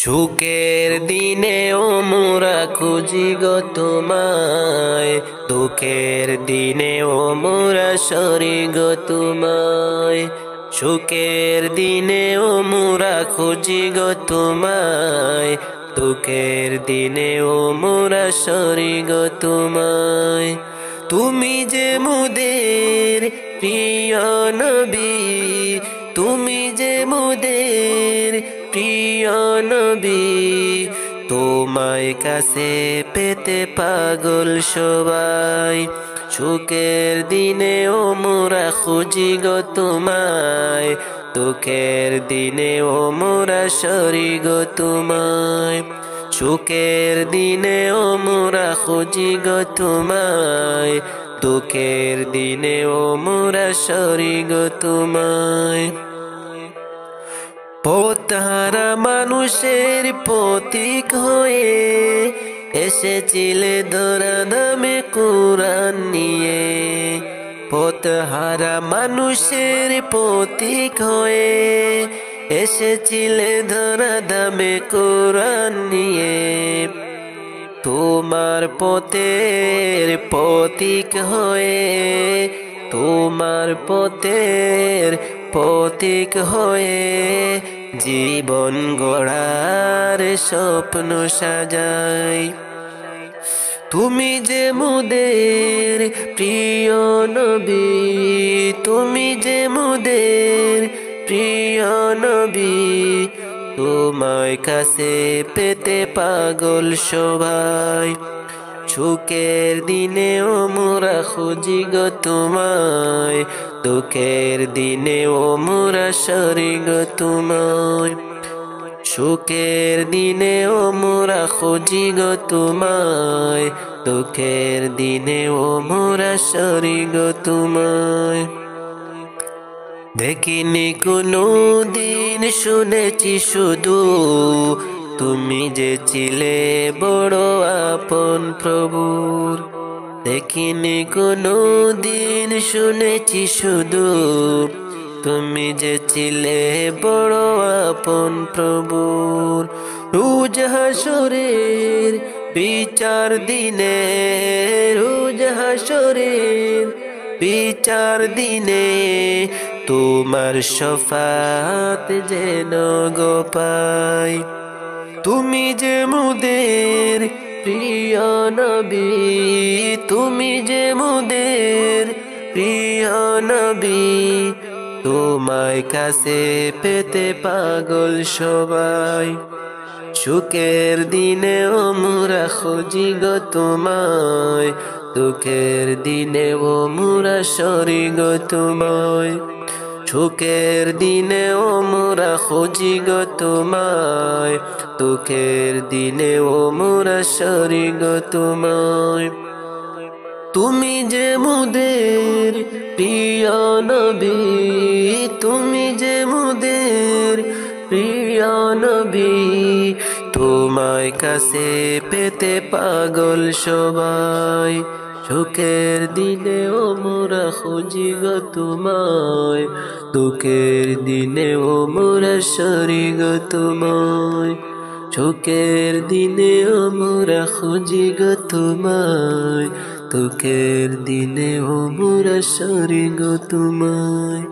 সুখের দিনেও মোরা খুঁজি গো তোমায়, দুঃখের দিনেও মোরা সরি গো তোমায়। সুখের দিনেও মোরা খুঁজি গো তোমায়, দুঃখের দিনেও মোরা সরি গো তোমায়। তুমি যে মোদের প্রিয় নবী, তুমি যে মোদের প্রিয় নবী, তোমায় কাছে পেতে পাগল সবাই। সুখের দিনেও মোরা খুঁজি গো তোমায়, দুঃখের দিনেও মোরা সরি গো তোমায়। সুখের দিনেও মোরা খুঁজি গো তোমায়, দুঃখের দিনেও মোরা সরি গো তোমায়। পথহারা মানুষের প্রতীক হয়ে এসেছিলে ধরাধামে কোরআন নিয়ে। পথহারা মানুষের প্রতীক হয়ে এসেছিলে ধরাধামে কোরআন নিয়ে। তোমার পথের প্রতীক হয়ে, তোমার পথের প্রতীক হয়ে জীবন গড়ার স্বপ্ন সাজাই। তুমি যে মোদের প্রিয় নবী, তুমি যে মোদের প্রিয় নবী, তোমায় কাছে পেতে পাগল সবাই। সুখের দিনেও মোরা খুঁজি গো তোমায়, দুঃখের দিনেও মোরা সরি গো তোমায়। সুখের দিনেও মোরা খুঁজি গো তোমায়, দুঃখের দিনেও মোরা সরি গো তোমায়। দেখিনি কোনো দিন, শুনেছি শুধু তুমি যে ছিলে বড় আপন প্রভুর। দেখিনি কোনো দিন, শুনেছি শুধু তুমি যে ছিলে বড় আপন প্রভুর। রোজ হাসরের বিচার দিনে, রোজ হাসরের বিচার দিনে তোমার শফাত যেন গো পাই। তুমি যে মোদের প্রিয় নবী, তুমি যে মোদের প্রিয় নবী, তোমায় কাছে পেতে পাগল সবাই। সুখের দিনেও মোরা খুঁজি গো তোমায়, দুঃখের দিনেও মোরা সরি গো তোমায়। সুখের দিনেও মোরা খুঁজি গো তোমায়, দুঃখের দিনেও মোরা সরি গো তোমায়। তুমি যে মোদের প্রিয় নবী, তুমি যে মোদের প্রিয় নবী, তোমায় কাছে পেতে পাগল সবাই। সুখের দিনেও মোরা খুঁজি গো তোমায়, দুঃখের দিনেও মোরা সরি গো তোমায়। সুখের দিনেও মোরা খুঁজি গো তোমায়, দুঃখের দিনেও মোরা সরি গো তোমায়।